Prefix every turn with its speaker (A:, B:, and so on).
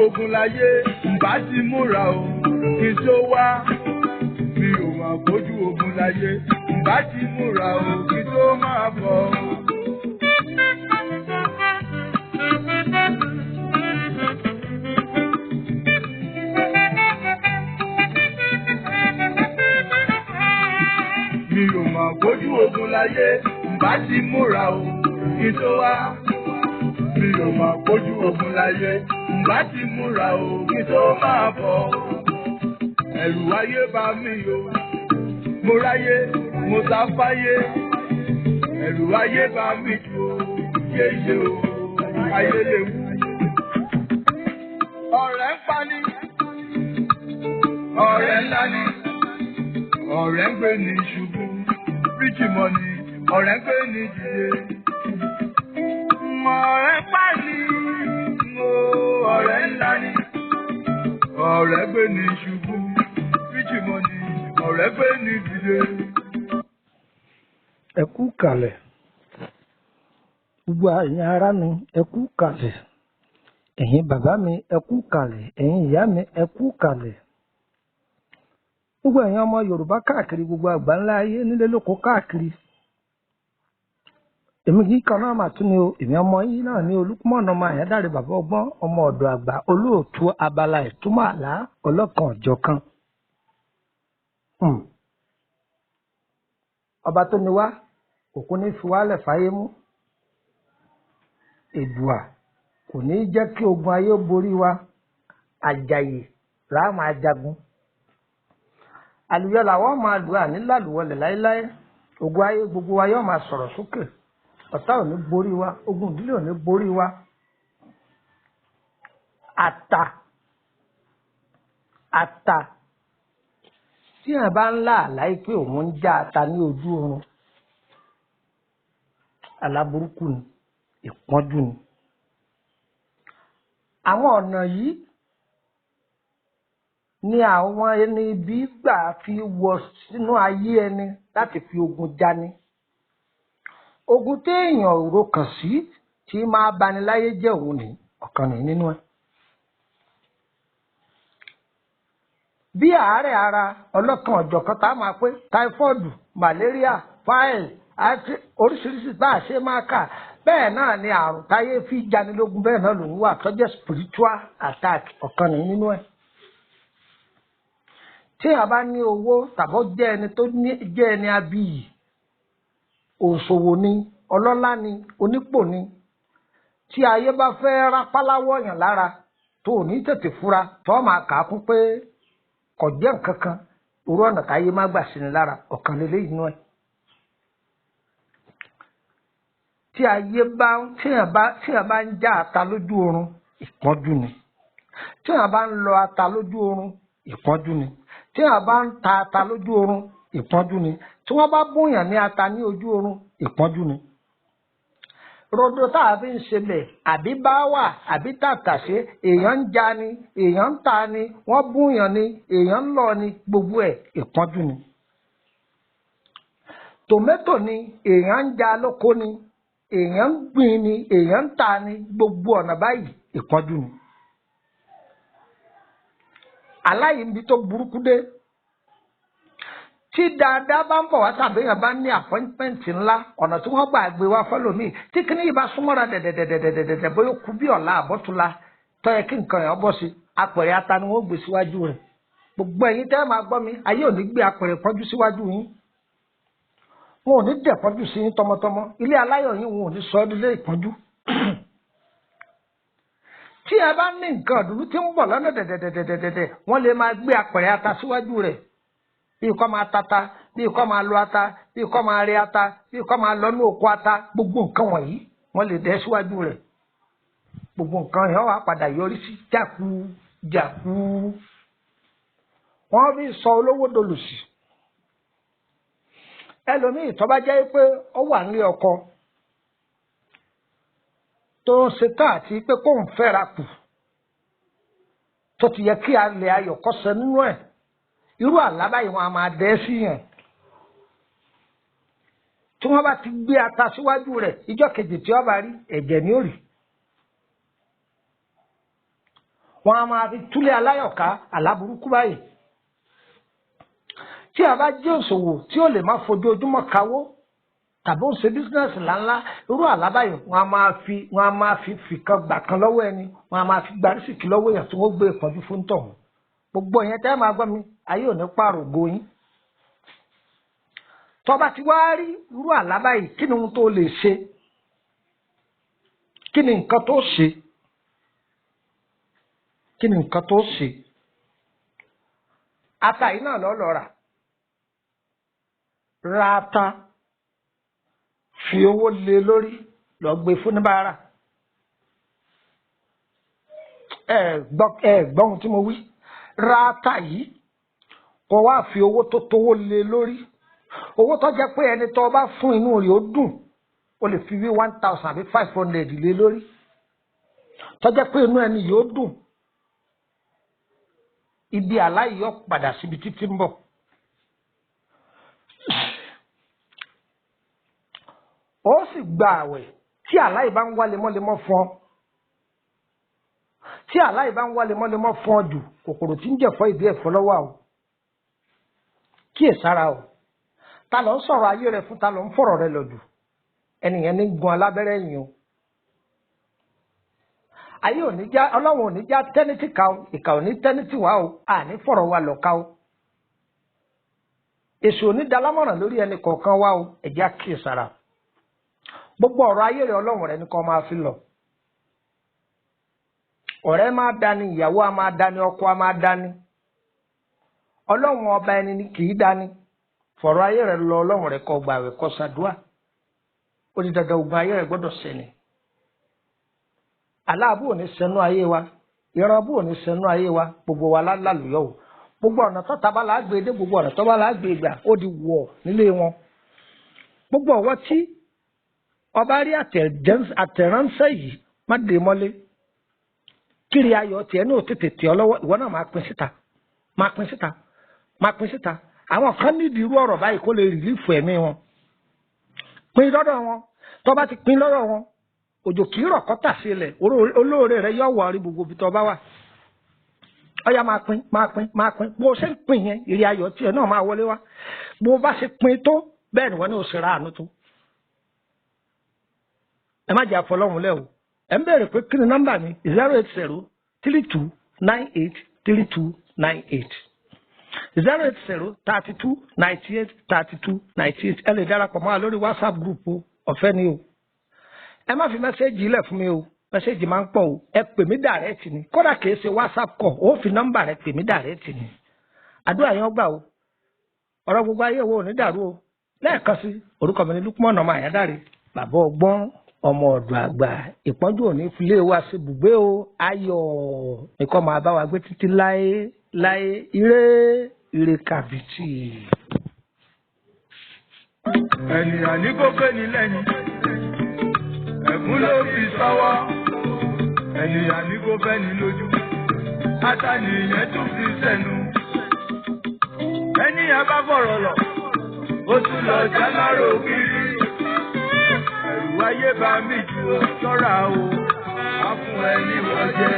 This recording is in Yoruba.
A: ogun láyé bá ti múra o kí n tó wá. Mi ò mà bójú ogun láyé bá ti múra o kí n tó máa bọ̀. Mi ò mà bójú ogun láyé bá ti múra o kí n tó wá. Mi ò mà bójú ogun láyé bá ti múra o kí n tó máa bọ̀. Ẹ̀rù ayé bá mi o, mo ráyé, mo sá fáyé. Ẹ̀rù ayé bá mi jù o, yéye o, ayé léwu. Ọ̀rẹ́ ń pani, ọ̀rẹ́ ńlá ni, ọ̀rẹ́ ń gbé ní ṣubú. Ríjì mọ́ ni, ọ̀rẹ́ ń gbé ní dìde. Ọ̀rẹ́ ń pani, ọ̀rẹ́ ńlá ni, ọ̀rẹ́ gbé ní ṣubú. Ríjì mọ́ ni, ọ̀rẹ́ gbé ní dìde.
B: Ẹ kú kalẹ̀ gbogbo ẹ̀yin ará mi, ẹ kú kalẹ̀ ẹ̀yin bàbá mi, ẹ kú kalẹ̀ ẹ̀yin ìyá mi, ẹ kú kalẹ̀ gbogbo ẹ̀yin ọmọ Yorùbá káàkiri gbogbo àgbáńlá ayé nílé lóko káàkiri. Èmi kì í kan náà mà tún ni o, èmi ọmọ yìí náà ní Olúkúmọ̀nà ọmọ Àyádáre bàbá ọgbọ́n, ọmọ ọ̀dọ̀ àgbà, olóòtú abala ìtumọ̀ àlá ọlọ́kan ọ̀jọ̀kan. Ọba tó ní wá òkú ní fi wálẹ̀ fáyé mú. Èdùà kò ní jẹ́ kí ogun ayé borí wa. Àjàyè làá máa jagun. Àlùyọ làwọn máa lù àní lálùwọlẹ̀ láéláé. Ogun ayé gbogbo wa yóò máa sọ̀rọ̀ sókè. Ọ̀tá ò ní borí wa, ogun ìdílé ò ní borí wa. Ata tí èèyàn bá ń lá àlá pé òun ń já ata ní ojú oorun, àlá burúkú ni, ìpọ́njú ni. Àwọn ọ̀nà yìí ni àwọn ẹni ibi gbà fi wọ sínú ayé ẹni láti fi ogun jani. Ogun téèyàn ò rokàn sí tí máa bani láyé jẹ́ òun ní ọ̀kan nínú ẹ̀. Bí àárẹ̀ ara ọlọ́kan ọ̀jọ̀kan tá a máa pé táífọ́ọ̀dù, màléríà, fáìlì àti oríṣiríṣi bá a ṣe máa kà, bẹ́ẹ̀ náà ni àrùn táyé fi janilógun bẹ́ẹ̀ náà lòun wà tó jẹ́ spiritual attack ọ̀kan nínú ẹ̀. Tí a bá ní owó tàbí jẹ́ ẹni tó jẹ́ ẹni abiyì, òṣòwò ni, ọlọ́lá ni, onípò ni, tí ayé bá fẹ́ rápáláwọ̀ yàn lára tó ò ní tètè fura tó máa kà á kún pé kò jẹ́ nǹkan kan, irú ọ̀nà táyé má gbà sí ni lára ọ̀kan lélẹ́yìn inú ẹ̀. Tí èèyàn bá ń já ata lójú oorun, ìpọ́njú ni. Tí èèyàn bá ń lọ ata lójú oorun, ìpọ́njú ni. Tí èèyàn bá ń ta ata lójú oorun, ìpọ́njú ni. Tí wọ́n bá bóyàn ní ata ní ojú oorun, ìpọ́njú ni. Rodo tá a fi ń ṣẹlẹ̀ àbí báwà àbí tàtàṣé, èèyàn ń ja ni, èèyàn ń ta ni, wọ́n búyàn ni, èèyàn ń lọ ni, gbogbo ẹ̀ ìpọ́njú ni. Tòmẹ́tò ni, èèyàn ń ja lóko ni, èèyàn ń gbìn ni, èèyàn ń ta ni, gbogbo ọ̀nà báyìí ìpọ́njú ni. Aláìníbi tó burúkú dé. Tí dáadáa bá ń bọ̀ wá tàbí èèyàn bá ní àpọ́ìntmẹ́ǹtì ńlá, ọ̀nà tí wọ́n gbà gbé wá fọ́lọ́mì, tí kíní yìí bá súnmọ́ra dẹ̀dẹ̀dẹ̀dẹ̀dẹ̀ bóyá kú bí ọ̀la àbọ̀túnla tó yẹ kí nǹkan yẹn bọ́ sí, apẹ̀rẹ̀ ata ni wọ́n gbé síwájú rẹ̀. Gbogbo ẹ̀yin tẹ́ máa gbọ́ mi, ayé ò ní gbé apẹ̀rẹ̀ pọ́njú síwájú yín. Wọn ò ní dẹ̀ pọ́njú sí yín tọmọtọmọ. Ilé aláyọ̀ yín wọn ò ní sọ ọ́ nílé ìpọ́njú. Tí ẹ bá ní nǹkan ọ̀dùnú tí ń bọ̀ lọ́nà dẹ̀dẹ̀dẹ̀dẹ̀dẹ̀, wọ́n lè máa gbé apẹ̀rẹ̀ ata síwájú rẹ̀. Bí kò máa tata, bí kò máa lo ata, bí kò máa rí ata, bí kò máa lọ ní oko ata, gbogbo nǹkan wọ̀nyí wọ́n lè dẹ̀ síwájú rẹ̀. Gbogbo nǹkan yẹn wà padà yọrí sí jàkú. Wọ́n fi sọ olówó dolòṣì. Ẹlòmíì tó bá jẹ́ pé ó wà nílé ọkọ tó ń ṣetán àti pé kó ń fẹ́ra kù tó ti yẹ kí alẹ́ ayọ̀ kó ṣẹ nínú ẹ̀. Irú àlá báyìí wọn a máa dẹ́ sí yẹn. Tí wọ́n bá ti gbé ata síwájú rẹ̀, ìjọ́ kejì tí ó bá rí ẹ̀jẹ̀ ni ó rí. wọn a máa fi túlé aláyọ̀ká aláburúkú báyìí. Tí a bá jẹ́ òṣòwò tí ó lè má fojoojúmọ́ kawó tàbí ó ń ṣe bísínẹ́sì ńláńlá irú àlá báyìí wọn a máa fi fìkan gbà kan lọ́wọ́ ẹni wọn a máa fi gba rísìkì lọ́wọ́ èèyàn tí wọ́n gbé ìpọ́njú fún tọ̀hún. Gbogbo ìyẹn tẹ́ máa gbọ́ mi ayé ò ní pààrọ̀ ògo yín. Tó bá ti wá rí irú àlá báyìí kí ni ohun tó lè ṣe? Kí ni nǹkan tó ṣe? Kí ni nǹkan tó ṣe? Ata yìí náà lọ rà. Ra ata, fi owó lé lórí, lọ gbé fún oníbàárà. Ẹ gbọ́ ohun tí mo wí. Ra ata yìí, kó wá fi owó tó tówó lé lórí. Owó tó jẹ́ pé ẹni tó bá fún inú rẹ̀ ó dùn, o lè fi wí 1,000 àbí 500 lé lórí. Tó jẹ́ pé inú ẹni yóò dùn. Ibi àláyé yóò padà síbi títí ń bọ̀. Ó sì gba àwẹ̀ tí àláyé bá ń wá lemọ́lemọ́ fún ọ. Tí àláyé bá ń wá lemọ́lemọ́ fún ọ jù, kòkòrò tí ń jẹ̀fọ́ ìdí ẹ̀fọ́ lọ́wọ́ o. Kíyèsára o. Ta ló ń sọ̀rọ̀ ayé rẹ fún, ta ló ń fọ̀rọ̀ rẹ lọ jù? Ẹnìyẹn ní gun alábẹ́rẹ́ yìí o. Ayé ò ní já, Ọlọ́run ò ní já tẹ́nítì ká o, ìkà ò ní tẹ́nítì wá o, àní fọ̀rọ̀ wa lọ ká o. Èṣù ò ní dalámọ̀ràn lórí ẹnì kọ̀ọ̀kan wá o, ẹ jẹ́ á kíyèsára. Gbogbo ọ̀rọ̀ ayé rẹ Ọlọ́run rẹ ní kó máa fi lọ. Ọ̀rẹ́ máa dání, ìyàwó a máa dání, ọkọ a máa dání. Ọlọ́run ọba ẹni ni kì í dání. Fọ̀rọ̀ ayé rẹ lọ Ọlọ́run rẹ kó gbààwẹ̀ kó ṣàdúà. Ó di dandan ogun ayé rẹ gbọ́dọ̀ ṣẹni. Aláàbò ò ní sẹnú ayé wa, ìrànbù ò ní sẹnú ayé wa, gbogbo wa lálùyọ o. Gbogbo ọ̀nà tó ta bá la gbé dé, gbogbo ọ̀nà tó bá la gbé gbà ó di wọ̀ nílé wọn. Gbogbo ọwọ́ tí ọba rí àtẹ̀ránṣẹ́ yìí má dé mọ́lé. Kiri ayọ̀ tiẹ̀ ní òtítì tí ọ lọ́wọ́ ìwọ náà máa pín síta. Máa pín síta. Máa pín síta. Àwọn kan nídìí irú ọ̀rọ̀ báyìí kó lè rìlífù ẹ̀mí wọn. Pín lọ́dọ̀ wọn. Tó bá ti pín lọ́dọ̀ wọn, òjò kì í rọ̀ kọ́tà sí ilẹ̀, olóore rẹ yóò wà orí gbogbo ibi tó bá wà. Ọya máa pín, máa pín, máa pín. Bó ṣe ń pín yẹn, ìrì ayọ̀ tiẹ̀ náà máa wọlé wá. Bó bá ṣe pín tó, bẹ́ẹ̀ ni wọ́n ní òṣèré àánú tó. Ẹ má jẹ́ àfọlọ́hún lẹ́ o. Ẹ ń bẹ̀rẹ̀ pé kí ni nọ́mbà mi? 08032983298. 08032983298. Ẹ lè darapọ̀ mọ́ wa lórí WhatsApp group o, ọ̀fẹ́ ni o. Ẹ má fi mẹ́sẹ́jì ilẹ̀ fún mi o, mẹ́sẹ́jì máa ń pọ̀ o. Ẹ pè mí dàrẹ́tì ni, kódà kìí ṣe WhatsApp kọ̀, ó fi nọ́mbà rẹ pè mí dàrẹ́tì ni. Àdúrà yẹn gbà o. Ọ̀rọ̀ gbogbo ayé wo ò ní dàrú o. Lẹ́ẹ̀kan sí, orúkọ mi ni Lukman ọmọ Àyádáre, bàbá ọgbọ́n, ọmọ ọ̀dọ̀ àgbà. Ìpọ́njú ò ní filé wa ṣe bùgbé o. Ayọ̀ nìkan máa bá wa gbé títí láé láé. Ire kàbìtì.
A: Ènìyàn ní kó pé ní lẹ́yìn, ẹ̀gún ló fi sọ́wọ́. Ènìyàn ní kó bẹ́ ní lójú, àtàníyàn tún fi sẹ́nu. Ènìyàn bá fọ̀rọ̀ lọ, ó tún lọ jálárò kiri. Ẹ̀rù ayé bá mi jù ó, ṣọ́ra o, á fún ẹ ní wọ́n jẹ.